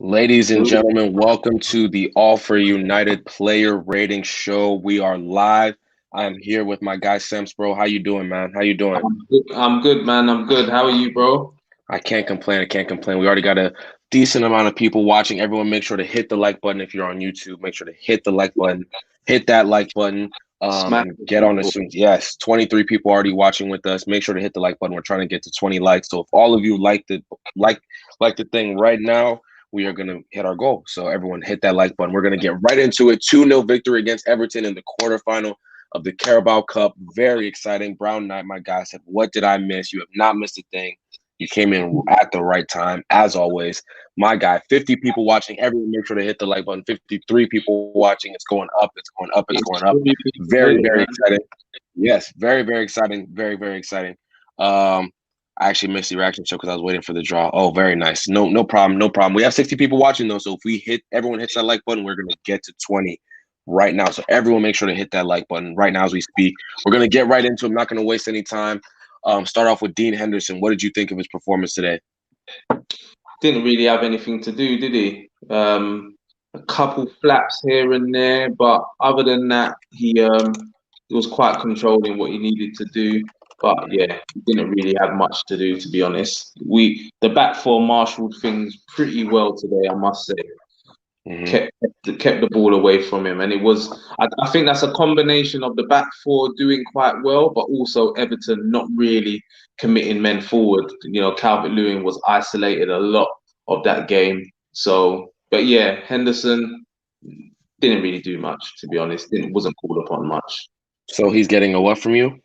Ladies and gentlemen, welcome to the All for United Player Rating Show. We are live. I am here with my guy Sems, bro. How you doing, man? How you doing? I'm good, man. I'm good. How are you, bro? I can't complain. We already got a decent amount of people watching. Everyone, make sure to hit the like button if you're on YouTube. Make sure to hit the like button. Hit that like button. And get on as soon. Yes, 23 people already watching with us. Make sure to hit the like button. We're trying to get to 20 likes. So if all of you like the thing right now, we are going to hit our goal. So everyone hit that like button. We're going to get right into it. 2-0 victory against Everton in the quarterfinal of the Carabao Cup. Very exciting. Brown Knight, my guy, said, what did I miss? You have not missed a thing. You came in at the right time, as always. My guy, 50 people watching. Everyone make sure to hit the like button. 53 people watching. It's going up. It's going up. It's going up. Very, very exciting. Yes, very, very exciting. Very, very exciting. I actually missed the reaction show because I was waiting for the draw. Oh, very nice. No problem. No problem. We have 60 people watching, though. So if everyone hits that like button, we're going to get to 20 right now. So everyone make sure to hit that like button right now as we speak. We're going to get right into it. I'm not going to waste any time. Start off with Dean Henderson. What did you think of his performance today? Didn't really have anything to do, did he? A couple flaps here and there, but other than that, he was quite controlled in what he needed to do. But yeah, he didn't really have much to do, to be honest. The back four marshaled things pretty well today, I must say. Kept the ball away from him, and it was. I think that's a combination of the back four doing quite well, but also Everton not really committing men forward. You know, Calvert-Lewin was isolated a lot of that game. So, but yeah, Henderson didn't really do much, to be honest. Wasn't called upon much. So he's getting a what from you?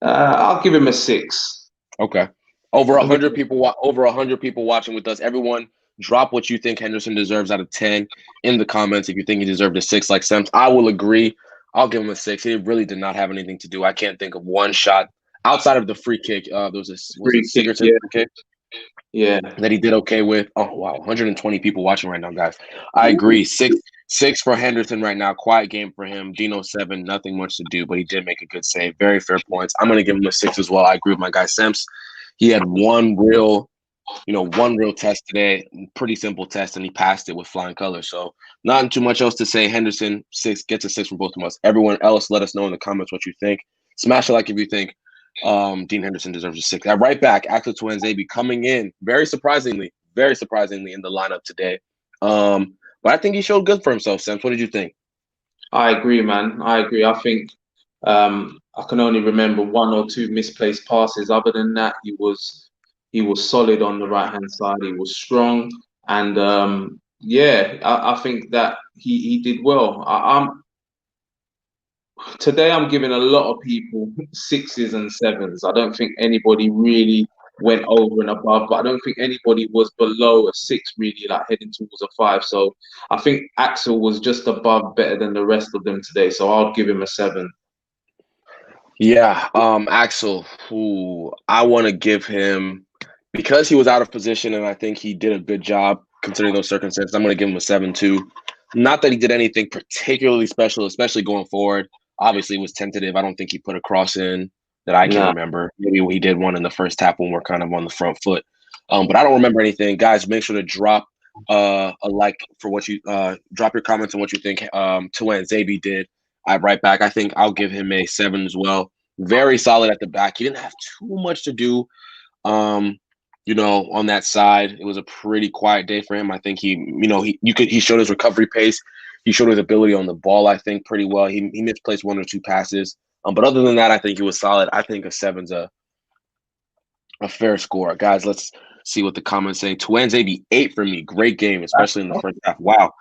I'll give him a 6. Okay. Over 100 people. Over 100 people watching with us. Everyone, drop what you think Henderson deserves out of 10 in the comments. If you think he deserved a 6 like Sems, I will agree. I'll give him a 6. He really did not have anything to do. I can't think of one shot outside of the free kick. There was a Sigurdsson free kick. Yeah. That he did okay with. Oh, wow. 120 people watching right now, guys. I agree. Six for Henderson right now. Quiet game for him. Dino 7, nothing much to do, but he did make a good save. Very fair points. I'm going to give him a 6 as well. I agree with my guy Sems. He had one real test today. Pretty simple test, and he passed it with flying colors. So not too much else to say. Henderson, 6, gets a 6 from both of us. Everyone else, let us know in the comments what you think. Smash a like if you think Dean Henderson deserves a 6. At right back, Axel coming in very surprisingly in the lineup today. But I think he showed good for himself. Sems, what did you think? I agree, man. I agree. I think I can only remember 1 or 2 misplaced passes. Other than that, he was solid on the right hand side. He was strong, and I think that he did well. Today I'm giving a lot of people 6s and 7s. I don't think anybody really went over and above, but I don't think anybody was below a 6 really, like heading towards a 5. So I think Axel was just above, better than the rest of them today. So I'll give him a 7. Yeah, Axel, who I want to give him, because he was out of position and I think he did a good job considering those circumstances, I'm going to give him a 7 too. Not that he did anything particularly special, especially going forward. Obviously, it was tentative. I don't think he put a cross in that I can remember. Maybe he did one in the first half when we're kind of on the front foot. But I don't remember anything. Guys, make sure to drop a like for what you drop your comments on what you think Zabi did. Right back, I think I'll give him a 7 as well. Very solid at the back. He didn't have too much to do, on that side. It was a pretty quiet day for him. I think he showed his recovery pace. He showed his ability on the ball, I think, pretty well. He misplaced 1 or 2 passes. But other than that, I think he was solid. I think a 7's a fair score. Guys, let's see what the comments say. Zabi 8 for me. Great game, especially in the first half. Wow.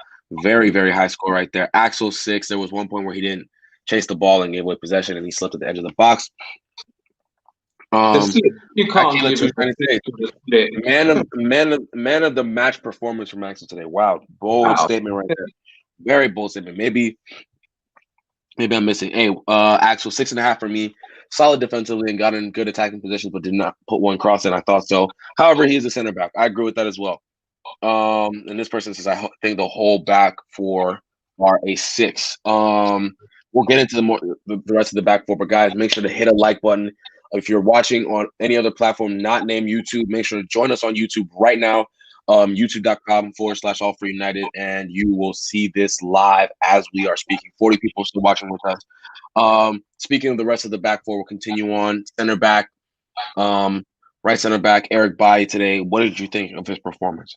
Very, very high score right there. Axel 6. There was one point where he didn't chase the ball and gave away possession, and he slipped at the edge of the box. You can't give man of the match performance from Axel today. Wow, bold statement right there. Very bold statement. Maybe I'm missing. Hey, Axel 6.5 for me. Solid defensively and got in good attacking positions, but did not put one cross in. I thought so. However, he's a center back. I agree with that as well. And this person says I think the whole back four are a 6. We'll get into the rest of the back four, but guys, make sure to hit a like button. If you're watching on any other platform not named YouTube, make sure to join us on YouTube right now. YouTube.com/all4united, and you will see this live as we are speaking. 40 people still watching with us. Speaking of the rest of the back four, we'll continue on. Center back, right center back, Eric Bailly today. What did you think of his performance?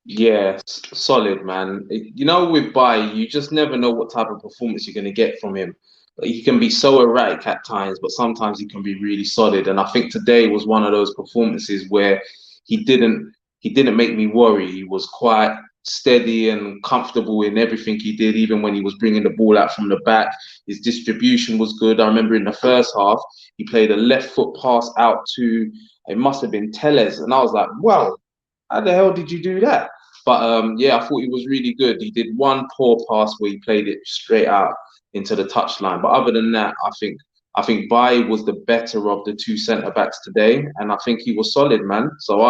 Yeah, solid, man. You know, with Bailly, you just never know what type of performance you're going to get from him. He can be so erratic at times, but sometimes he can be really solid. And I think today was one of those performances where he didn't make me worry. He was quite steady and comfortable in everything he did, even when he was bringing the ball out from the back. His distribution was good. I remember in the first half, he played a left foot pass out to, it must have been Tellez. And I was like, wow, how the hell did you do that? But yeah, I thought he was really good. He did one poor pass where he played it straight out into the touchline. But other than that, I think Bailly was the better of the two centre backs today, and I think he was solid, man. So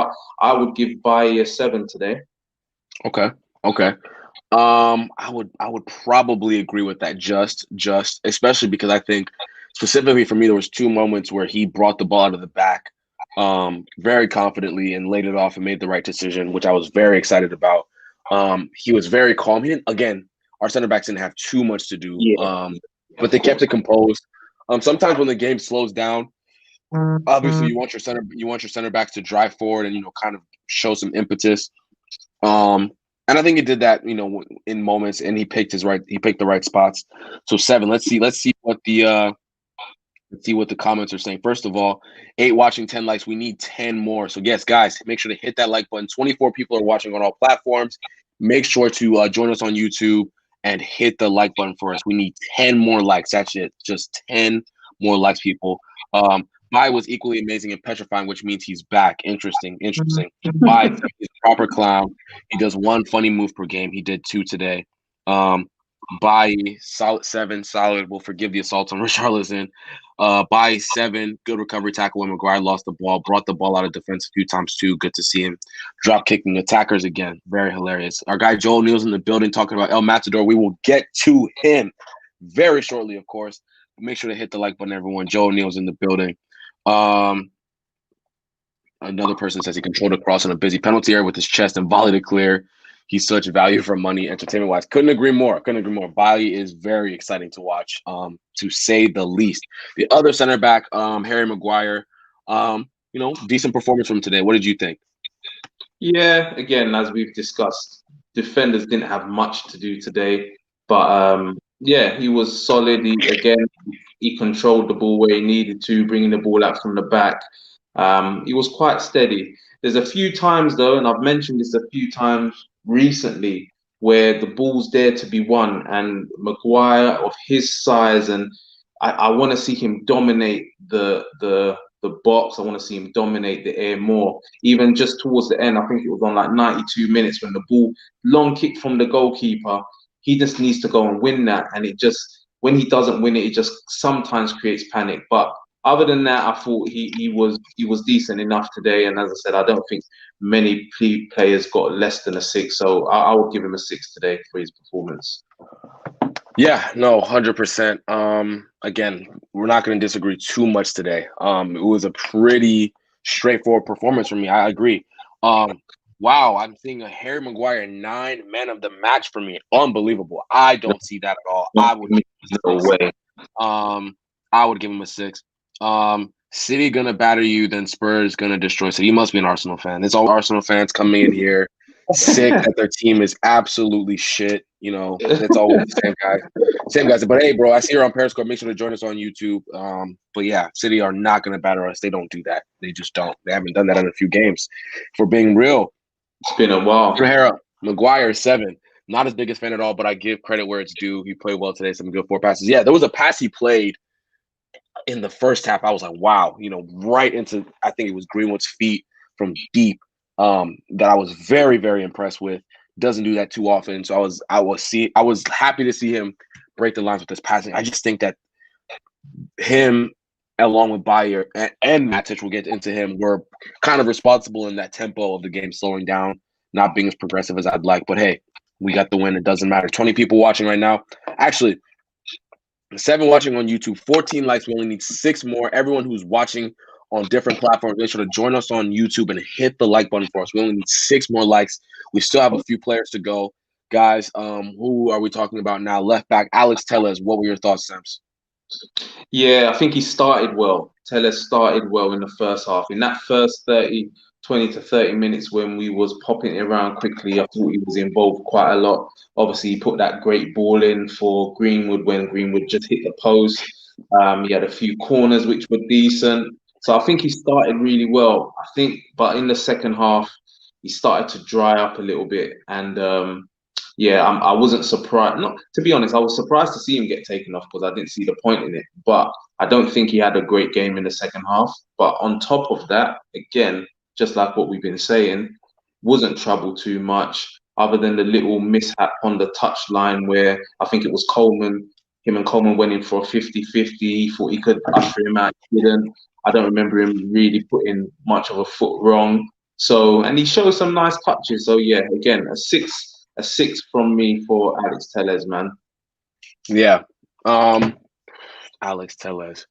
I would give Bailly a 7 today. Okay. I would probably agree with that. Just especially because I think specifically for me, there was two moments where he brought the ball out of the back very confidently and laid it off and made the right decision, which I was very excited about. He was very calm. Again, our center backs didn't have too much to do, but they kept it composed. Sometimes when the game slows down, obviously you want your center backs to drive forward and kind of show some impetus. And I think he did that, in moments, and he picked the right spots. So 7. Let's see what the comments are saying. First of all, 8 watching, 10 likes. We need 10 more. So yes, guys, make sure to hit that like button. 24 people are watching on all platforms. Make sure to join us on YouTube and hit the like button for us. We need 10 more likes. That's it. Just 10 more likes, people. Bailly was equally amazing and petrifying, which means he's back. Interesting. Bailly is a proper clown. He does one funny move per game. He did 2 today. Bailly, solid 7, solid. We'll forgive the assault on Richarlison. Bailly 7, good recovery tackle when Maguire lost the ball, brought the ball out of defense a few times too. Good to see him drop kicking attackers again. Very hilarious. Our guy Joel Neal's in the building talking about El Matador. We will get to him very shortly, of course. Make sure to hit the like button, everyone. Joel Neal's in the building. Another person says he controlled a cross in a busy penalty area with his chest and volleyed it clear. He's such value for money, entertainment-wise. Couldn't agree more. Bailly is very exciting to watch, to say the least. The other center back, Harry Maguire, decent performance from today. What did you think? Yeah, again, as we've discussed, defenders didn't have much to do today. But yeah, he was solid. He controlled the ball where he needed to, bringing the ball out from the back. He was quite steady. There's a few times, though, and I've mentioned this a few times recently, where the ball's there to be won, and Maguire, of his size, and I want to see him dominate the box. I want to see him dominate the air more. Even just towards the end, I think it was on like 92 minutes when the ball long kick from the goalkeeper. He just needs to go and win that, and when he doesn't win it just sometimes creates panic. But other than that, I thought he was decent enough today. And as I said, I don't think many players got less than a 6. So I would give him a 6 today for his performance. Yeah, no, 100%. Again, we're not going to disagree too much today. It was a pretty straightforward performance for me. I agree. Wow, I'm seeing a Harry Maguire 9 man of the match for me. Unbelievable. I don't see that at all. I would give him a 6. City gonna batter you, then Spurs gonna destroy City. You must be an Arsenal fan. It's all Arsenal fans coming in here sick that their team is absolutely shit. It's always the same guys. But hey, bro, I see you're on Periscope. Make sure to join us on YouTube. But yeah, City are not gonna batter us. They don't do that. They just don't. They haven't done that in a few games. For being real, it's been a while. Maguire 7. Not his biggest fan at all, but I give credit where it's due. He played well today. Some good 4 passes. Yeah, there was a pass he played in the first half. I was like, wow, right into, I think it was Greenwood's feet from deep, that I was very, very impressed with. Doesn't do that too often. So I was happy to see him break the lines with this passing. I just think that him, along with Bailly and Matic, we'll get into him, were kind of responsible in that tempo of the game slowing down, not being as progressive as I'd like. But hey, we got the win. It doesn't matter. 20 people watching right now. Actually, 7 watching on YouTube, 14 likes. We only need 6 more. Everyone who's watching on different platforms. Make sure to join us on YouTube and hit the like button for us. We only need 6 more likes. We still have a few players to go. Guys, who are we talking about now? Left back, Alex Telles. What were your thoughts, Sams? Yeah, I think he started well. Telles started well in the first half. In that first 20 to 30 minutes when we was popping it around quickly, I thought he was involved quite a lot. Obviously, he put that great ball in for Greenwood when Greenwood just hit the post. He had a few corners which were decent. So I think he started really well. But in the second half, he started to dry up a little bit. And yeah, I wasn't surprised. Not to be honest, I was surprised to see him get taken off because I didn't see the point in it. But I don't think he had a great game in the second half. But on top of that, again, just like what we've been saying, wasn't troubled too much, other than the little mishap on the touch line where I think it was Coleman. Him and Coleman went in for a 50-50. He thought he could usher him out. He didn't. I don't remember him really putting much of a foot wrong. So, and he showed some nice touches. So yeah, again, a six from me for Alex Telles, man. Yeah. Alex Telles.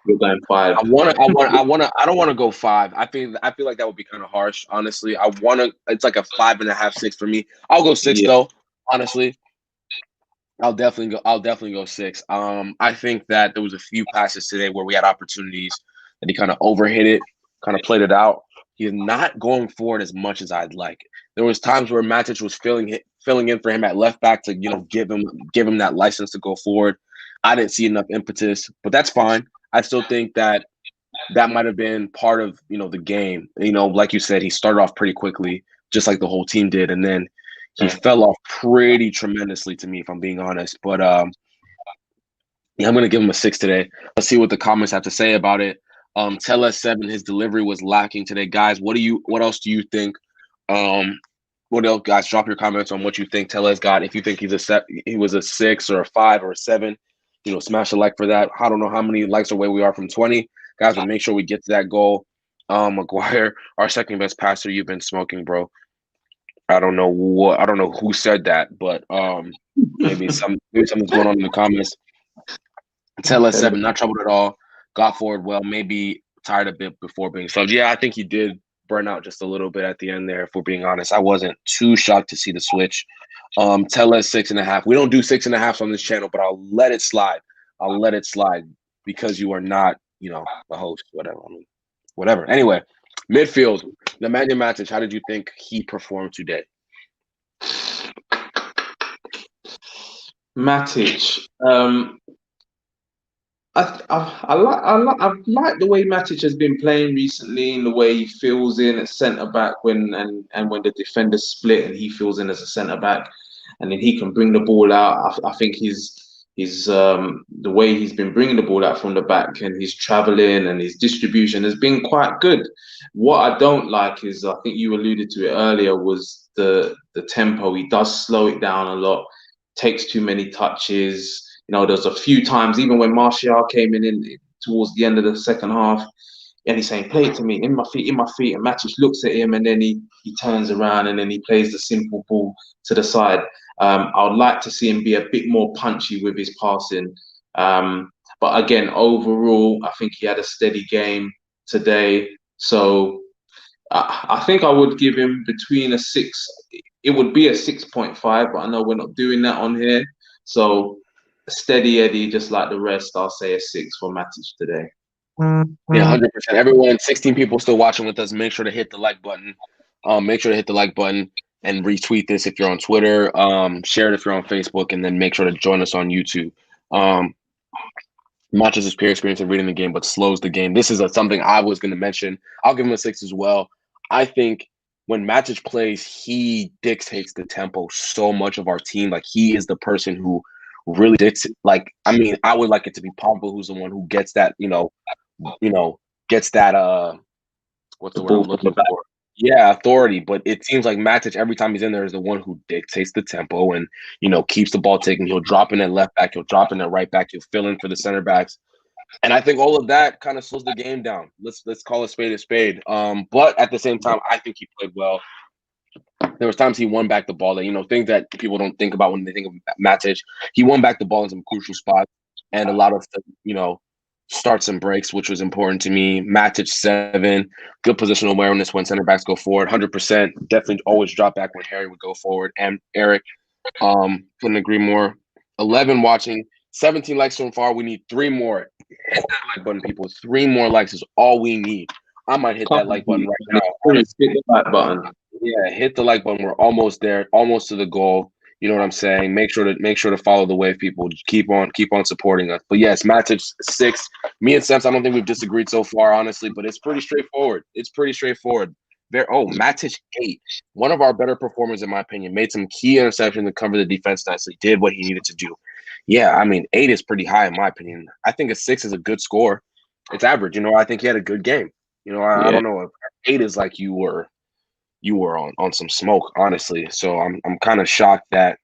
You're going 5. I don't want to go 5. I feel like that would be kind of harsh, honestly. It's like a 5.5, 6 for me. I'll go 6 though, honestly. I'll definitely go 6. I think that there was a few passes today where we had opportunities that he kind of overhit it, kind of played it out. He's not going forward as much as I'd like. There was times where Matic was filling in for him at left back to give him that license to go forward. I didn't see enough impetus, but that's fine. I still think that might have been part of the game. Like you said, he started off pretty quickly, just like the whole team did, and then he fell off pretty tremendously to me, if I'm being honest. But yeah, I'm gonna give him a 6 today. Let's see what the comments have to say about it. Tell 7, his delivery was lacking today. Guys, what else do you think? What else, guys? Drop your comments on what you think Tellez got. If you think he was a 6 or a 5 or a 7, smash a like for that. I don't know how many likes away we are from 20. Guys, but make sure we get to that goal. Maguire, our second best passer, you've been smoking, bro. I don't know who said that, but maybe something's going on in the comments. Tellez 7, not troubled at all. Got forward well, maybe tired a bit before being subbed. Yeah, I think he did burn out just a little bit at the end there, if we're being honest. I wasn't too shocked to see the switch. Tellez 6.5. We don't do 6.5s on this channel, but I'll let it slide. Because you are not, the host, whatever. Anyway, midfield, Nemanja Matic, how did you think he performed today? Matic, I've liked the way Matic has been playing recently, and the way he fills in at centre back when the defenders split and he fills in as a centre back, and then he can bring the ball out. I think the way he's been bringing the ball out from the back and his travelling and his distribution has been quite good. What I don't like is, I think you alluded to it earlier, was the tempo. He does slow it down a lot, takes too many touches. There's a few times, even when Martial came in towards the end of the second half, and he's saying, "Play it to me, in my feet," and Matic looks at him, and then he turns around and then he plays the simple ball to the side. I would like to see him be a bit more punchy with his passing. But again, overall, I think he had a steady game today. So I think I would give him between a 6. It would be a 6.5, but I know we're not doing that on here. So steady Eddie, just like the rest, I'll say a 6 for Matic today. Yeah, 100%. Everyone, 16 people still watching with us. Make sure to hit the like button. Make sure to hit the like button and retweet this if you're on Twitter. Share it if you're on Facebook, and then make sure to join us on YouTube. Not just his peer experience in reading the game, but slows the game. This is something I was going to mention. I'll give him a 6 as well. I think when Matic plays, he dictates the tempo so much of our team. Like, he is the person who really dictates. Like, I mean, I would like it to be Pogba who's the one who gets that, gets that, what's the word I'm looking for? Yeah, authority. But it seems like Matic, every time he's in there, is the one who dictates the tempo and, keeps the ball taken. He'll drop in at left back. He'll drop in at right back. He'll fill in for the center backs. And I think all of that kind of slows the game down. Let's call a spade a spade. But at the same time, I think he played well. There was times he won back the ball that, things that people don't think about when they think of Matic. He won back the ball in some crucial spots and allowed us to, starts and breaks, which was important to me. Matic 7, good positional awareness when center backs go forward. 100%, definitely always drop back when Harry would go forward. And Eric, couldn't agree more. 11 watching, 17 likes so far. We need 3 more. Hit that like button, people. 3 more likes is all we need. I might hit that like button right now. Hit the like button. Yeah, hit the like button. We're almost there, almost to the goal. You know what I'm saying? Make sure to follow the wave, people. Just keep on supporting us. But yes, Matic 6. Me and Sems, I don't think we've disagreed so far, honestly, but it's pretty straightforward. Matic 8. One of our better performers, in my opinion, made some key interceptions and covered the defense nicely. Did what he needed to do. Yeah, I mean, 8 is pretty high in my opinion. I think a 6 is a good score. It's average. I think he had a good game. I don't know if 8 is like you were on some smoke, honestly. So I'm kind of shocked that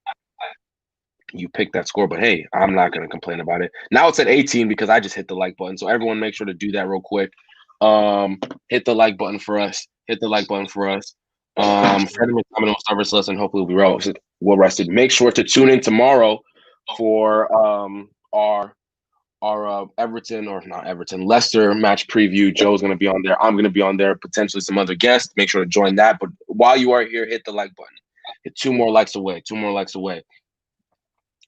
you picked that score, but hey, I'm not going to complain about it. Now it's at 18 because I just hit the like button. So everyone make sure to do that real quick. Hit the like button for us. Fred and McCommon will start versus us, and hopefully we'll be well rested. Make sure to tune in tomorrow for our Leicester match preview. Joe's going to be on there. I'm going to be on there. Potentially some other guests. Make sure to join that. But while you are here, hit the like button. Hit 2 more likes away.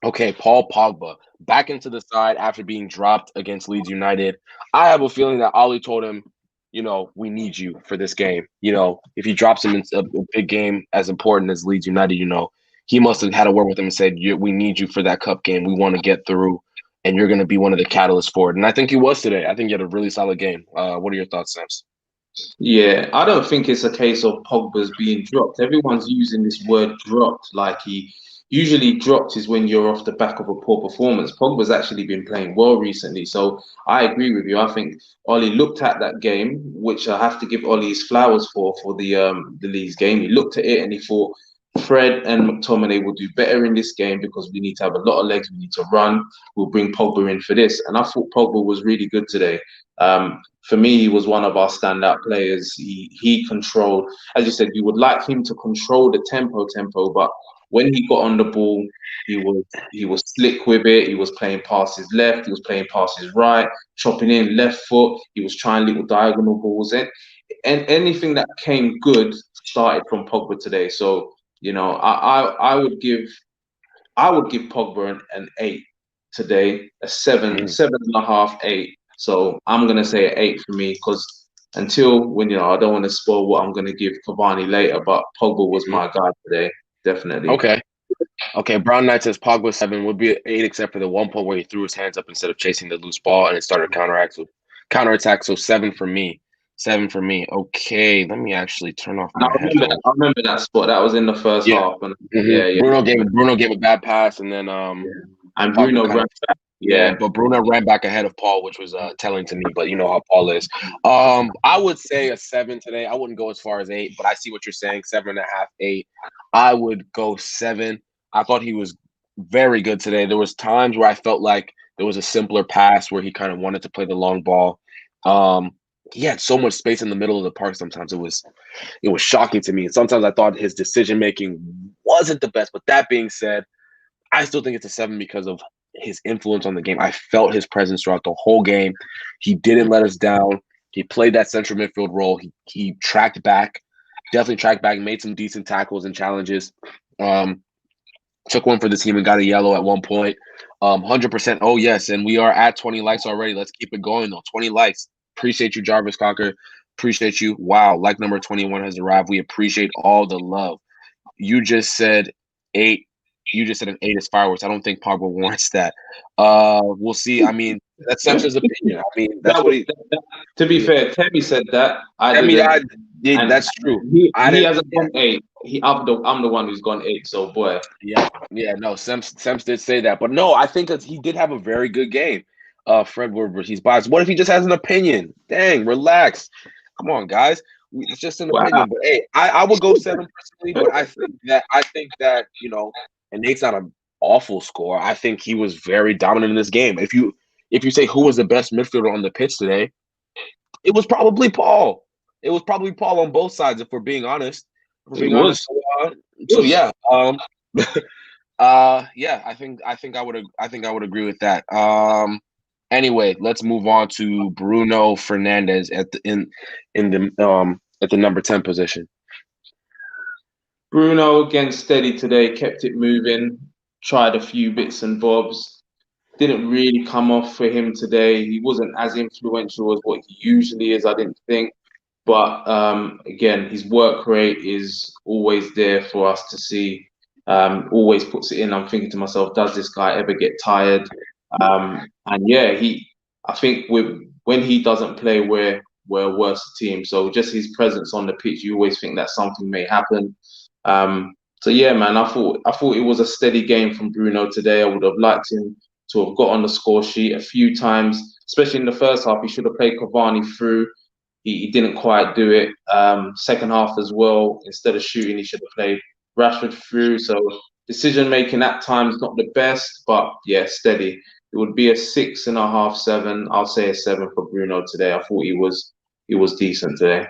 Okay, Paul Pogba back into the side after being dropped against Leeds United. I have a feeling that Ollie told him, we need you for this game. If he drops him in a big game as important as Leeds United, he must have had a word with him and said, we need you for that cup game. We want to get through, and you're going to be one of the catalysts for it. And I think he was today. I think he had a really solid game. What are your thoughts, Sams? Yeah, I don't think it's a case of Pogba's being dropped. Everyone's using this word dropped like he usually dropped is when you're off the back of a poor performance. Pogba's actually been playing well recently. So I agree with you. I think Ollie looked at that game, which I have to give Ollie his flowers for the Leeds game. He looked at it and he thought Fred and McTominay will do better in this game because we need to have a lot of legs. We need to run. We'll bring Pogba in for this. And I thought Pogba was really good today. For me, he was one of our standout players. He controlled, as you said, you would like him to control the tempo, but when he got on the ball, he was slick with it. He was playing passes left, he was playing passes right, chopping in left foot. He was trying little diagonal balls, and anything that came good started from Pogba today. So I would give Pogba an 8 today, a 7.5, 8. So I'm gonna say an 8 for me because until when I don't want to spoil what I'm gonna give Cavani later, but Pogba was my guy today, definitely. Okay. Brown Knight says Pogba 7 would be an 8 except for the one point where he threw his hands up instead of chasing the loose ball and it started counterattack. So 7 for me. Okay, let me actually turn off my headphones. I remember that spot. That was in the first half. And, Bruno gave a bad pass, and then and Bruno ran back. Yeah, but Bruno ran back ahead of Paul, which was telling to me. But you know how Paul is. I would say a 7 today. I wouldn't go as far as 8, but I see what you're saying. 7.5, 8. I would go 7. I thought he was very good today. There was times where I felt like there was a simpler pass where he kind of wanted to play the long ball. He had so much space in the middle of the park. Sometimes it was shocking to me. And sometimes I thought his decision making wasn't the best. But that being said, I still think it's a 7 because of his influence on the game. I felt his presence throughout the whole game. He didn't let us down. He played that central midfield role. He tracked back, definitely tracked back, made some decent tackles and challenges. Took one for the team and got a yellow at one point. 100%. Oh, yes. And we are at 20 likes already. Let's keep it going, though. 20 likes. Appreciate you, Jarvis Cocker. Appreciate you. Wow. Like number 21 has arrived. We appreciate all the love. You just said 8. You just said an 8 is fireworks. I don't think Pogba warrants that. We'll see. I mean, that's Sam's opinion. I mean, that's what he. To be fair, Temi said that. That's true. He hasn't gone 8. I'm the one who's gone 8. So boy. Yeah. No, Sems did say that, but no, I think that he did have a very good game. Fred Woodward, he's biased. What if he just has an opinion? Dang, relax. Come on, guys. It's just an opinion. But hey, I would go 7 personally, but I think that and 8's not an awful score. I think he was very dominant in this game. If you say who was the best midfielder on the pitch today, it was probably Paul. It was probably Paul on both sides, if we're being honest. So yeah. I think I would agree with that. Anyway, let's move on to Bruno Fernandes at the number 10 position. Bruno, again, steady today, kept it moving, tried a few bits and bobs. Didn't really come off for him today. He wasn't as influential as what he usually is, I didn't think. But again, his work rate is always there for us to see. Always puts it in. I'm thinking to myself, does this guy ever get tired? And yeah, I think when he doesn't play, we're a worse team. So just his presence on the pitch, you always think that something may happen. So yeah, man, I thought it was a steady game from Bruno today. I would have liked him to have got on the score sheet a few times, especially in the first half. He should have played Cavani through. He didn't quite do it. Second half as well, instead of shooting, he should have played Rashford through. So decision making at times not the best, but yeah, steady. It would be a 6.5, 7. I'll say a 7 for Bruno today. I thought he was decent today.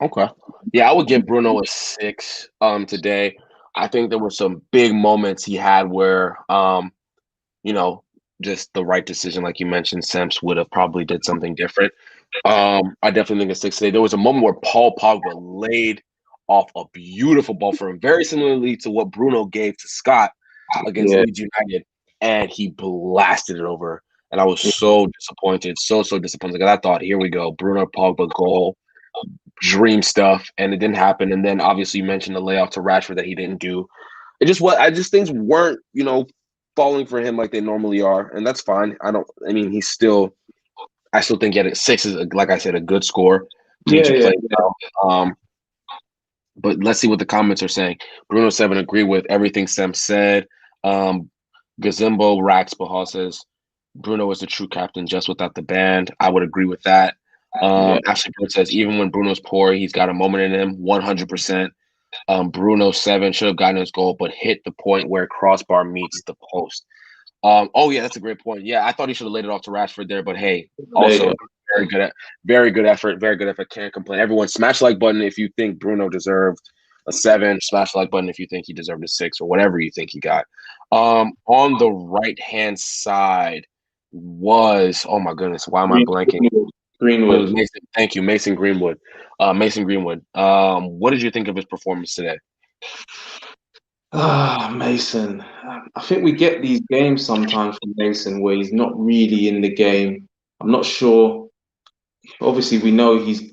Okay. Yeah, I would give Bruno a 6 today. I think there were some big moments he had where just the right decision, like you mentioned, Semps would have probably did something different. I definitely think a 6 today. There was a moment where Paul Pogba laid off a beautiful ball for him, very similarly to what Bruno gave to Scott against Leeds United, and he blasted it over. And I was so disappointed, so disappointed. Because I thought, here we go, Bruno Pogba goal, dream stuff, and it didn't happen. And then obviously you mentioned the layoff to Rashford that he didn't do. Things weren't, falling for him like they normally are, and that's fine. I still think at 6 is, like I said, a good score. Well. But let's see what the comments are saying. Bruno 7 agree with everything Sam said. Gazimbo Raxbahal says Bruno is the true captain just without the band. I would agree with that. Ashley Bird says even when Bruno's poor, he's got a moment in him. 100%. Bruno 7 should have gotten his goal, but hit the point where crossbar meets the post. That's a great point. Yeah, I thought he should have laid it off to Rashford there, but hey, also very good effort. Can't complain. Everyone, smash the like button if you think Bruno deserved a 7. Smash the like button if you think he deserved a 6 or whatever you think he got. On the right hand side was, oh my goodness, why am I blanking? Greenwood. Mason, thank you, Mason Greenwood. Mason Greenwood. What did you think of his performance today? Mason. I think we get these games sometimes from Mason where he's not really in the game. I'm not sure. Obviously, we know he's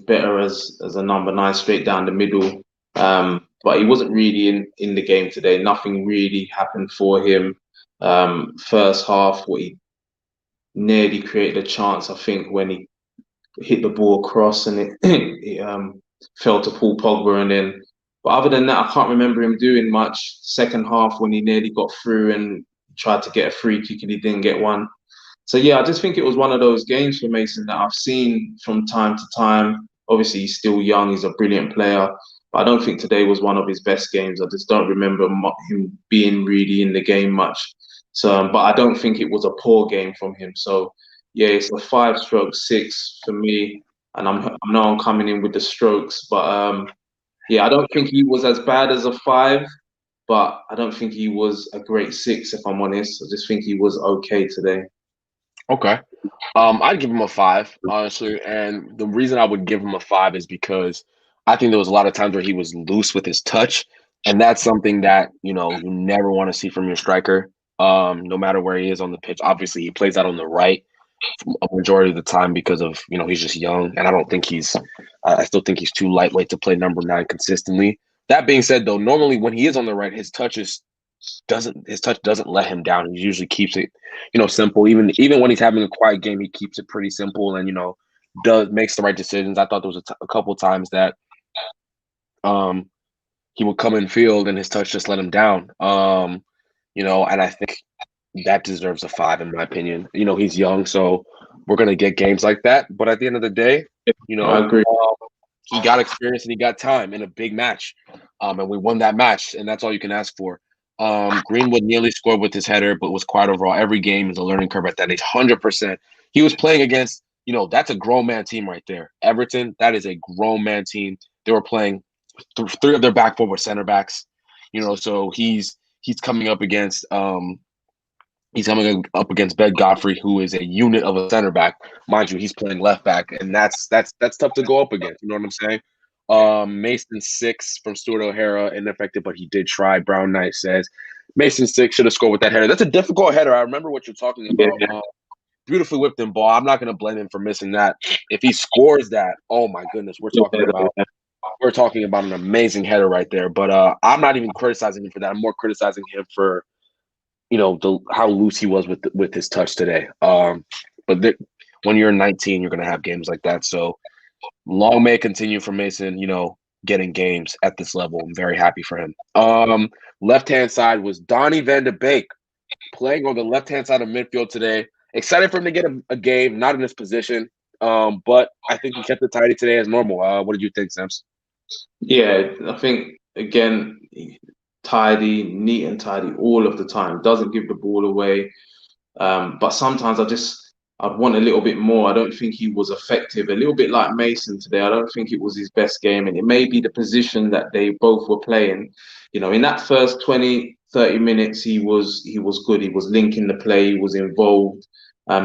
better as a number 9 straight down the middle. But he wasn't really in the game today. Nothing really happened for him. First half, what he nearly created a chance, I think, when he hit the ball across and it fell to Paul Pogba, and then. But other than that, I can't remember him doing much. Second half, when he nearly got through and tried to get a free kick and he didn't get one. So yeah, I just think it was one of those games for Mason that I've seen from time to time. Obviously, he's still young; he's a brilliant player. But I don't think today was one of his best games. I just don't remember him being really in the game much. So, but I don't think it was a poor game from him. So yeah, it's a 5/6 for me, and I know I'm coming in with the strokes, but yeah, I don't think he was as bad as a 5, but I don't think he was a great 6, if I'm honest. I just think he was okay today. Okay. I'd give him a 5, honestly. And the reason I would give him a 5 is because I think there was a lot of times where he was loose with his touch. And that's something that, you never want to see from your striker, no matter where he is on the pitch. Obviously, he plays out on the right a majority of the time because of, he's just young. And I still think he's too lightweight to play number 9 consistently. That being said, though, normally when he is on the right, his touch doesn't let him down. He usually keeps it, simple. Even when he's having a quiet game, he keeps it pretty simple and makes the right decisions. I thought there was a couple times that he would come in field and his touch just let him down. And I think that deserves a 5 in my opinion. He's young, so we're gonna get games like that. But at the end of the day, I agree. He got experience and he got time in a big match, and we won that match, and that's all you can ask for. Greenwood nearly scored with his header, but was quiet overall. Every game is a learning curve at that age. 100%. He was playing against, that's a grown man team right there. Everton, that is a grown man team. They were playing 3 of their back 4 were center backs. So he's coming up against He's coming up against Ben Godfrey, who is a unit of a center back. Mind you, he's playing left back, and that's tough to go up against. You know what I'm saying? Mason 6 from Stuart O'Hara, ineffective, but he did try. Brown Knight says Mason 6 should have scored with that header. That's a difficult header. I remember what you're talking about. Yeah. Beautifully whipped in ball. I'm not going to blame him for missing that. If he scores that, oh my goodness, we're talking about an amazing header right there. But I'm not even criticizing him for that. I'm more criticizing him for how loose he was with his touch today. But when you're 19, you're going to have games like that. So long may it continue for Mason. Getting games at this level. I'm very happy for him. Left-hand side was Donny van de Beek playing on the left-hand side of midfield today. Excited for him to get a game, not in his position. But I think he kept it tidy today as normal. What did you think, Sims? Yeah, I think, again, tidy, neat and tidy all of the time. Doesn't give the ball away. But sometimes I'd want a little bit more. I don't think he was effective. A little bit like Mason today. I don't think it was his best game. And it may be the position that they both were playing. In that first 20, 30 minutes, he was good. He was linking the play. He was involved.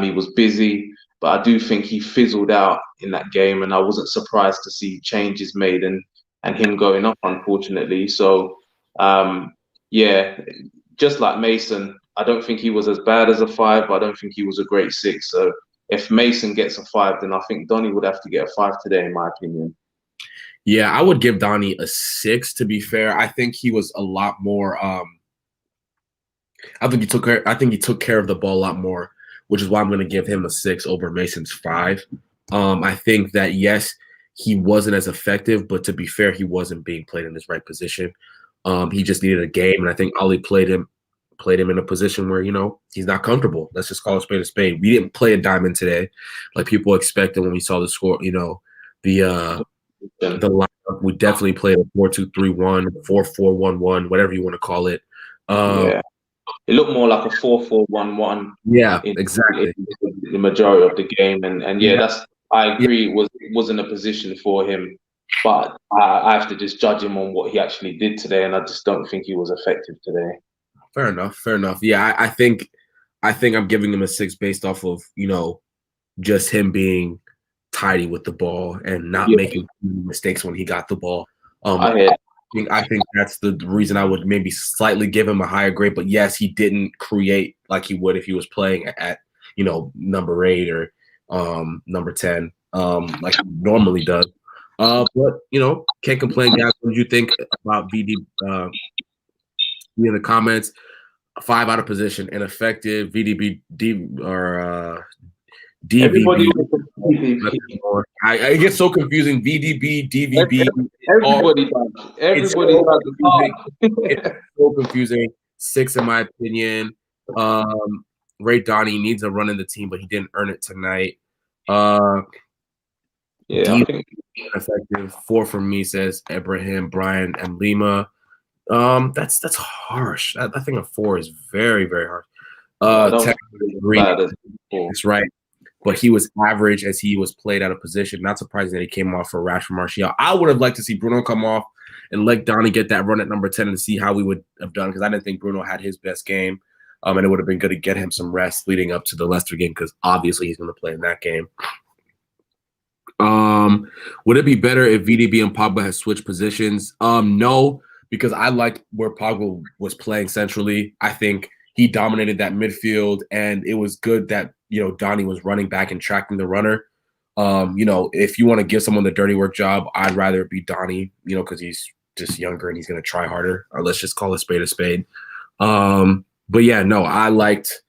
He was busy. But I do think he fizzled out in that game. And I wasn't surprised to see changes made and him going off, unfortunately. So, yeah, just like Mason, I don't think he was as bad as a 5, but I don't think he was a great 6. So if Mason gets a 5, then I think Donny would have to get a 5 today, in my opinion. Yeah, I would give Donny a 6, to be fair. I think he was a lot more I think he took care of the ball a lot more, which is why I'm going to give him a 6 over Mason's 5. I think that, yes, he wasn't as effective, but to be fair, he wasn't being played in his right position. He just needed a game, and I think Ollie played him in a position where, he's not comfortable. Let's just call a spade a spade. We didn't play a diamond today like people expected when we saw the score, the lineup. We definitely played a 4-2-3-1, 4-4-1-1, whatever you want to call it. Yeah. It looked more like a 4-4-1-1. Yeah, exactly. The majority of the game. And yeah, I agree, it wasn't a position for him. But I have to just judge him on what he actually did today, and I just don't think he was effective today. Fair enough. Yeah, I think I'm giving him a 6 based off of, just him being tidy with the ball and not making mistakes when he got the ball. I think that's the reason I would maybe slightly give him a higher grade. But yes, he didn't create like he would if he was playing at number 8 or number 10, like he normally does. But can't complain, guys. What do you think about VD? In the comments, 5 out of position, ineffective, VDB, DVB. I get so confusing. VDB, DVB. Everybody does. Everybody does. It's so confusing. 6 in my opinion. Ray Donny needs a run in the team, but he didn't earn it tonight. I think effective. 4 from me, says Abraham, Brian, and Lima. That's harsh. I think a 4 is very, very harsh. That's right. But he was average as he was played out of position. Not surprising that he came off for Rashford Martial. I would have liked to see Bruno come off and let Donny get that run at number 10 and see how we would have done, because I didn't think Bruno had his best game. And it would have been good to get him some rest leading up to the Leicester game, because obviously he's going to play in that game. Would it be better if VDB and Pogba had switched positions? No, because I liked where Pogba was playing centrally. I think he dominated that midfield, and it was good that Donny was running back and tracking the runner. If you want to give someone the dirty work job, I'd rather it be Donny, because he's just younger and he's going to try harder. Or let's just call a spade a spade. But yeah, no, I liked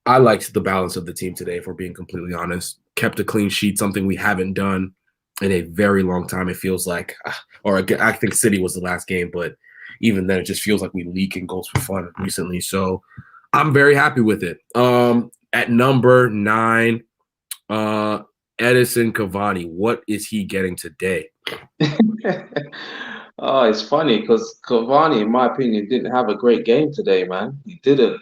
the balance of the team today, if we're being completely honest. Kept a clean sheet, something we haven't done in a very long time, it feels like. Or I think City was the last game, but even then, it just feels like we leak in goals for fun recently. So I'm very happy with it. At number 9, Edison Cavani. What is he getting today? Oh, it's funny because Cavani, in my opinion, didn't have a great game today, man. He didn't.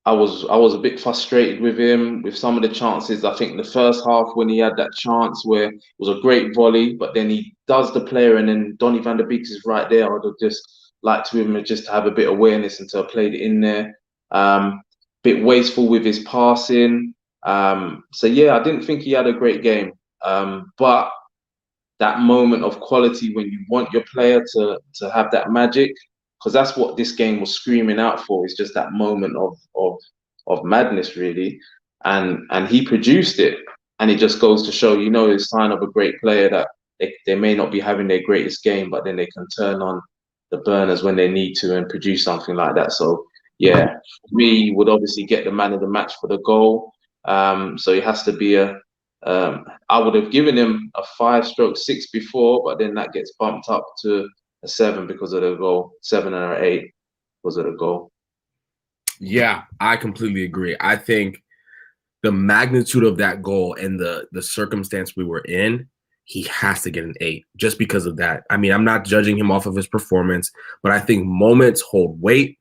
I was a bit frustrated with him with some of the chances. I think the first half, when he had that chance where it was a great volley, but then he does the player, and then Donny van der Beek is right there. I would have just liked him just to have a bit of awareness and to have played it in there. bit wasteful with his passing. So yeah, I didn't think he had a great game. But that moment of quality when you want your player to have that magic, because that's what this game was screaming out for, is just that moment of madness, really. And he produced it. And it just goes to show, it's a sign of a great player that they may not be having their greatest game, but then they can turn on the burners when they need to and produce something like that. So yeah, we would obviously get the man of the match for the goal. So it has to be I would have given him a 5/6 before, but then that gets bumped up to a 7 because of the goal, 7 and an 8 because of the goal. Yeah, I completely agree. I think the magnitude of that goal and the circumstance we were in, he has to get an 8 just because of that. I mean, I'm not judging him off of his performance, but I think moments hold weight.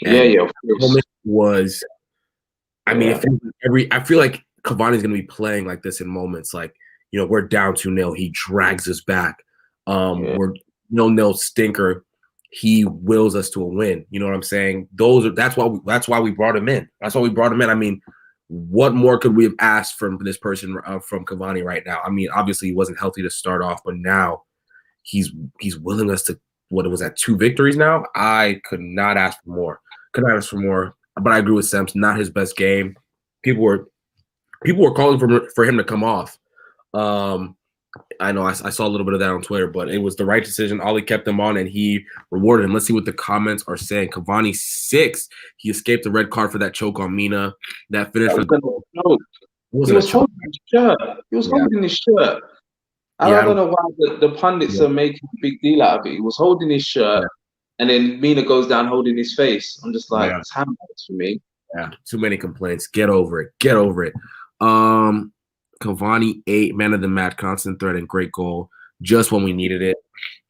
Yeah, of course. Moment was, I mean, I feel like Cavani's going to be playing like this in moments. Like, we're down 2-0, he drags us back. We're 0-0 stinker, he wills us to a win. You know what I'm saying? That's why we brought him in. That's why we brought him in. I mean, what more could we have asked from this person, from Cavani right now? I mean, obviously he wasn't healthy to start off, but now he's willing us to, what was that, 2 victories now? I could not ask for more. But I agree with Sems, not his best game. People were calling for him to come off. I know I saw a little bit of that on Twitter, but it was the right decision. Ollie kept him on, and he rewarded him. Let's see what the comments are saying. Cavani 6. He escaped the red card for that choke on Mina. That finish for goal. He was holding his shirt. Holding his shirt. I don't know why the pundits are making a big deal out of it. He was holding his shirt, and then Mina goes down holding his face. I'm just like, it's handballs for me. Yeah, too many complaints. Get over it. Cavani 8, man of the match, constant threat and great goal, just when we needed it.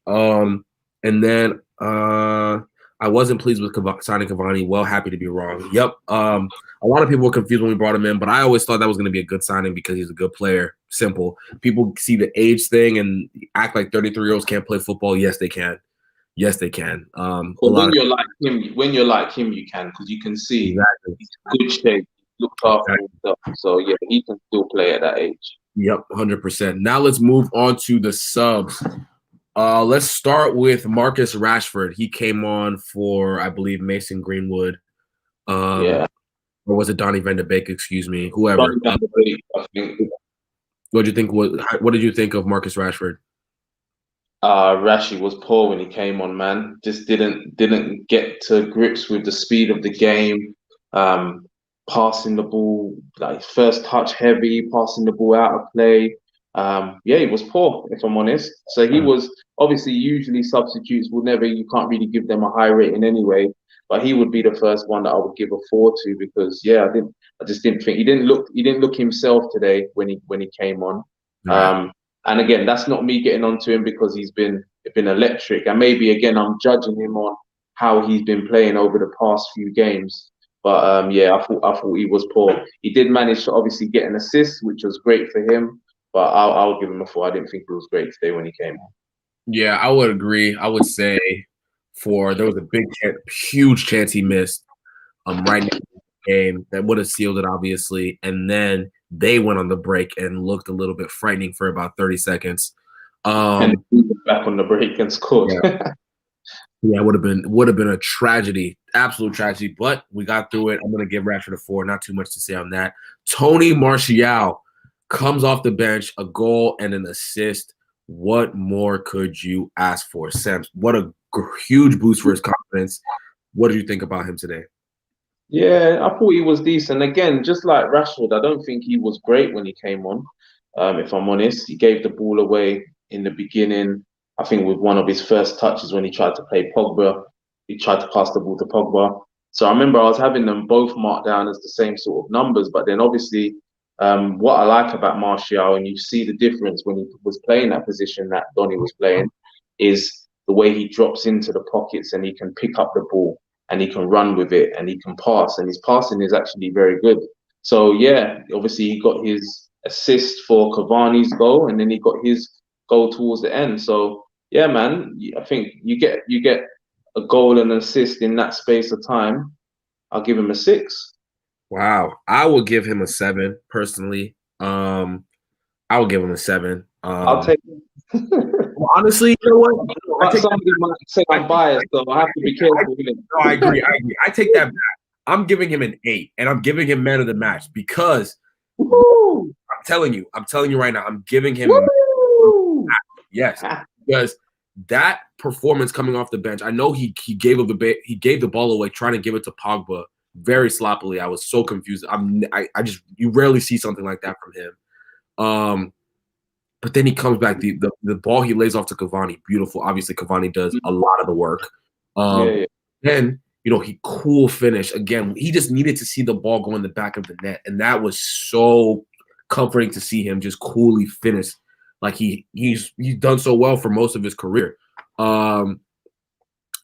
And then I wasn't pleased with signing Cavani. Well, happy to be wrong. Yep. A lot of people were confused when we brought him in, but I always thought that was going to be a good signing because he's a good player. Simple. People see the age thing and act like 33-year-olds can't play football. Yes, they can. Yes, they can. When you're like him, you can, because you can see he's in good shape. Looked after himself. So yeah, he can still play at that age. Yep, 100%. Now let's move on to the subs. Let's start with Marcus Rashford. He came on for, I believe, Mason Greenwood. Or was it Donny van de Beek? Excuse me, whoever. Donny van de Beek, I think. What did you think of Marcus Rashford? Rashi was poor when he came on, man. Just didn't get to grips with the speed of the game. Passing the ball, like first touch heavy, passing the ball out of play. He was poor, if I'm honest. So he was obviously, usually substitutes you can't really give them a high rating anyway. But he would be the first one that I would give a 4 to, because I just didn't think he didn't look himself today when he came on. Right. And again, that's not me getting onto him because he's been electric. And maybe again, I'm judging him on how he's been playing over the past few games. But I thought he was poor. He did manage to obviously get an assist, which was great for him. But I'll give him a 4. I didn't think he was great today when he came on. Yeah, I would agree. I would say 4. There was a huge chance he missed right now in the game that would have sealed it, obviously. And then they went on the break and looked a little bit frightening for about 30 seconds. And he was back on the break and scored. Yeah, it would have been a tragedy, absolute tragedy. But we got through it. I'm gonna give Rashford a 4. Not too much to say on that. Tony Martial comes off the bench, a goal and an assist. What more could you ask for, Sam? What a huge boost for his confidence. What did you think about him today? Yeah, I thought he was decent. Again, just like Rashford, I don't think he was great when he came on. If I'm honest, he gave the ball away in the beginning. I think with one of his first touches when he tried to play Pogba, he tried to pass the ball to Pogba. So I remember I was having them both marked down as the same sort of numbers. But then obviously, what I like about Martial, and you see the difference when he was playing that position that Donny was playing, is the way he drops into the pockets and he can pick up the ball and he can run with it and he can pass. And his passing is actually very good. So yeah, obviously he got his assist for Cavani's goal and then he got his goal towards the end. So yeah, man, I think you get a goal and an assist in that space of time. I'll give him a 6. Wow. I will give him a 7 personally. I will give him a 7. I'll take Well, honestly, you know what? but somebody might say I'm biased, so I have to be careful. No, I agree. I take that back. I'm giving him an 8, and I'm giving him man of the match because Woo! I'm telling you right now, I'm giving him yes, because that performance coming off the bench. I know he gave the ball away, trying to give it to Pogba very sloppily. I was so confused. I just you rarely see something like that from him. But then he comes back. The ball he lays off to Cavani, beautiful. Obviously, Cavani does a lot of the work. Then he cool finish again. He just needed to see the ball go in the back of the net, and that was so comforting to see him just coolly finish. Like he's done so well for most of his career. I'm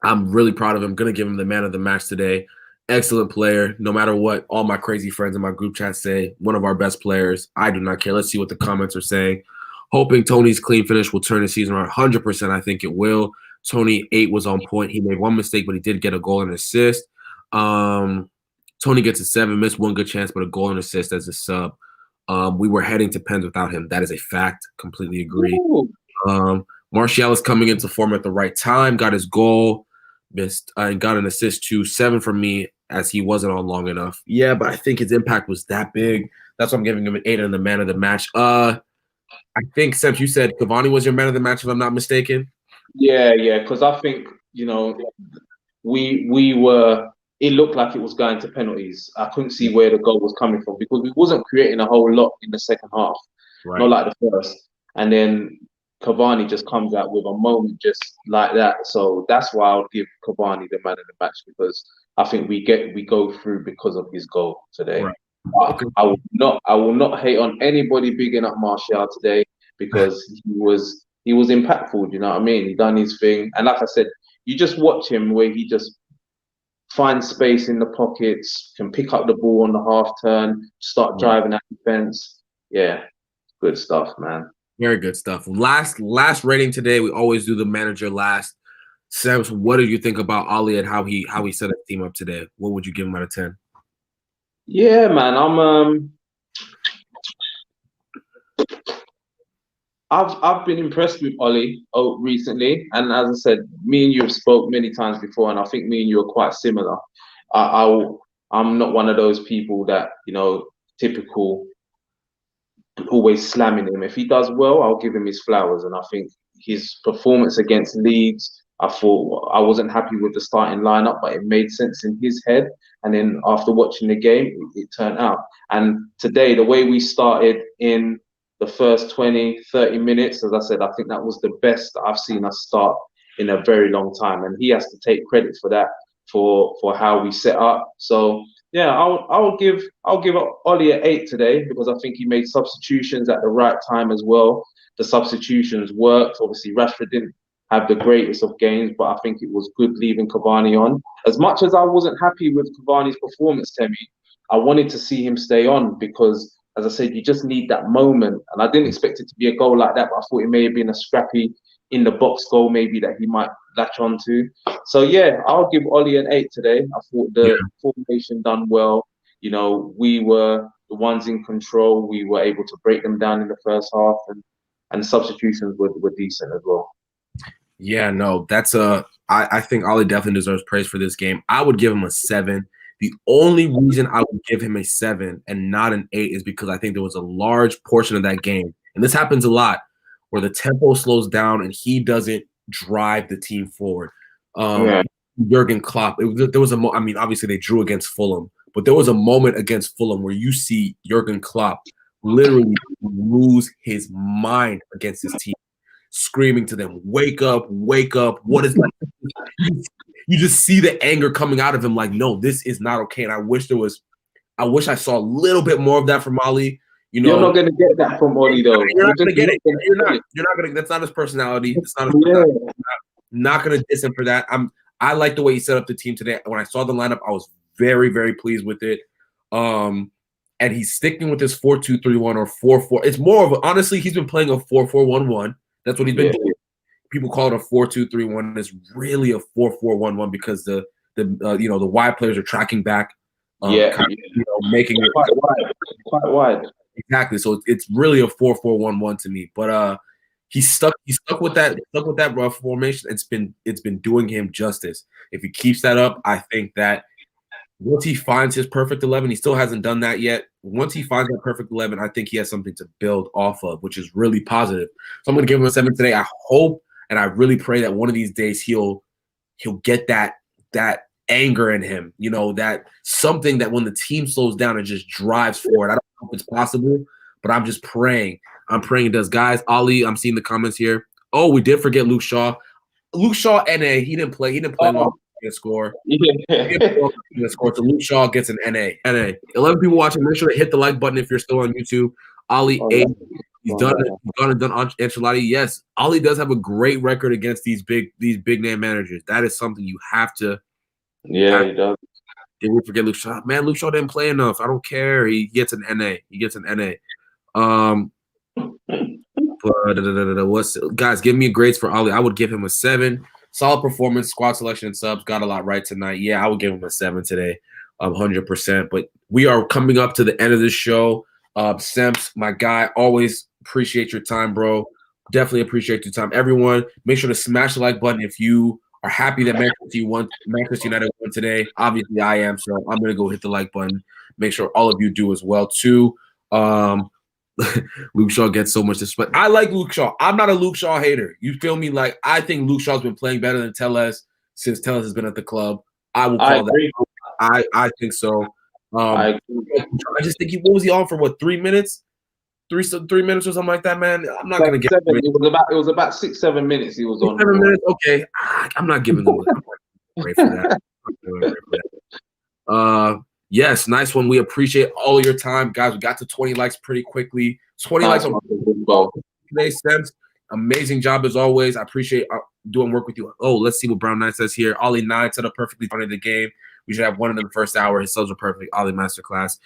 really proud of him. Gonna give him the man of the match today. Excellent player. No matter what all my crazy friends in my group chat say, one of our best players. I do not care. Let's see what the comments are saying. Hoping Tony's clean finish will turn the season around. 100%, I think it will. Tony 8 was on point. He made one mistake, but he did get a goal and assist. Tony gets a 7, missed one good chance, but a goal and assist as a sub. We were heading to pens without him. That is a fact. Completely agree. Martial is coming into form at the right time. Got his goal, missed, and got an assist too. 7 from me, as he wasn't on long enough. Yeah, but I think his impact was that big. That's why I'm giving him an 8 and the man of the match. I think, Seps, you said Cavani was your man of the match, if I'm not mistaken. Yeah, because I think we were. It looked like it was going to penalties. I couldn't see where the goal was coming from because we wasn't creating a whole lot in the second half, not like the first. And then Cavani just comes out with a moment just like that. So that's why I'll give Cavani the man of the match, because I think we go through because of his goal today. Right. I will not hate on anybody bigging up Martial today, because he was impactful. You know what I mean? He done his thing, and like I said, you just watch him where he just finds space in the pockets, can pick up the ball on the half turn, start driving at defense. Yeah, good stuff, man. Very good stuff. Last rating today. We always do the manager last. Seps, what did you think about Ali and how he set his team up today? What would you give him out of 10? Yeah, man, I've been impressed with Ollie recently, and as I said, me and you have spoke many times before, and I think me and you are quite similar. I'm not one of those people that typical always slamming him. If he does well, I'll give him his flowers, and I think his performance against Leeds, I thought I wasn't happy with the starting lineup, but it made sense in his head. And then after watching the game, it turned out. And today, the way we started in the first 20, 30 minutes, as I said, I think that was the best that I've seen us start in a very long time. And he has to take credit for that, for how we set up. So yeah, I'll give Ollie an 8 today, because I think he made substitutions at the right time as well. The substitutions worked. Obviously, Rashford didn't have the greatest of games, but I think it was good leaving Cavani on. As much as I wasn't happy with Cavani's performance, Temi, I wanted to see him stay on, because, as I said, you just need that moment. And I didn't expect it to be a goal like that, but I thought it may have been a scrappy in the box goal, maybe, that he might latch onto. So yeah, I'll give Ollie an 8 today. I thought the formation done well. We were the ones in control. We were able to break them down in the first half, and substitutions were decent as well. Yeah, no, I think Ollie definitely deserves praise for this game. I would give him a 7. The only reason I would give him a 7 and not an 8 is because I think there was a large portion of that game, and this happens a lot, where the tempo slows down and he doesn't drive the team forward. Jurgen Klopp, there was obviously they drew against Fulham, but there was a moment against Fulham where you see Jurgen Klopp literally lose his mind against his team, screaming to them, wake up, what is that? You just see the anger coming out of him, like, no, this is not okay. And I wish I saw a little bit more of that from Ollie. You're not gonna get that from Ollie, though. You're not gonna get it. You're not gonna. That's not his personality. It's not his personality. Not gonna diss him for that. I like the way he set up the team today. When I saw the lineup, I was very, very pleased with it. And he's sticking with his 4-2-3-1 or 4-4. It's more of honestly, he's been playing a 4-4-1-1. That's what he's been doing. People call it a 4-2-3-1. It's really a 4-4-1-1 because the wide players are tracking back. Making it quite wide. Exactly. So it's really a 4-4-1-1 to me. But he's stuck with that formation. It's been doing him justice. If he keeps that up, I think that once he finds his perfect 11, he still hasn't done that yet. Once he finds that perfect 11, I think he has something to build off of, which is really positive. So I'm going to give him a 7 today. I hope and I really pray that one of these days he'll get that anger in him, that something that when the team slows down, it just drives forward. I don't know if it's possible, but I'm just praying. I'm praying it does. Guys, Ali, I'm seeing the comments here. Oh, we did forget Luke Shaw. Luke Shaw, NA. He didn't play long to score. So Luke Shaw gets an NA. 11 people watching. Make sure to hit the like button if you're still on YouTube. Ali, he's done Ancelotti. Yes, Ali does have a great record against these big name managers. That is something you have to. Yeah, he does. Did we forget Luke Shaw? Man, Luke Shaw didn't play enough. I don't care. He gets an NA. Guys, give me grades for Ali. I would give him a 7. Solid performance, squad selection and subs. Got a lot right tonight. Yeah, I would give him a 7 today, 100%. But we are coming up to the end of the show. Semps, my guy, always appreciate your time, bro. Definitely appreciate your time. Everyone, make sure to smash the like button if you are happy that Manchester United won today. Obviously, I am, so I'm going to go hit the like button. Make sure all of you do as well, too. Luke Shaw gets so much respect. I like Luke Shaw. I'm not a Luke Shaw hater. You feel me? Like, I think Luke Shaw's been playing better than Telles since Telles has been at the club. I will call that. I think so. I just think what was he on for? What, 3 minutes? 3 minutes or something like that, man. I'm not gonna get. It was about 6-7 minutes. He was on. 7 minutes. Okay, I'm not giving them. Great for that. Yes, nice one. We appreciate all of your time, guys. We got to 20 likes pretty quickly. 20 likes on today, Stems. Amazing job as always. I appreciate doing work with you. Oh, let's see what Brown 9 says here. Ollie 9 set up perfectly fun in the game. We should have one in the first hour. His subs are perfect. Ollie masterclass.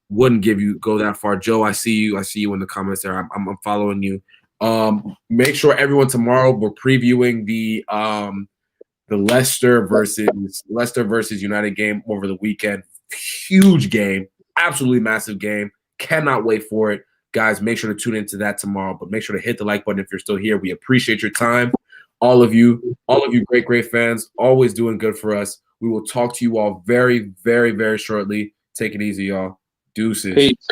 Wouldn't go that far. Joe, I see you. I see you in the comments there. I'm following you. Make sure everyone tomorrow we're previewing the Leicester versus United game over the weekend. Huge game, absolutely massive game. Cannot wait for it, guys. Make sure to tune into that tomorrow. But make sure to hit the like button if you're still here. We appreciate your time, all of you, great fans, always doing good for us. We will talk to you all very, very, very shortly. Take it easy, y'all. Deuces. Peace.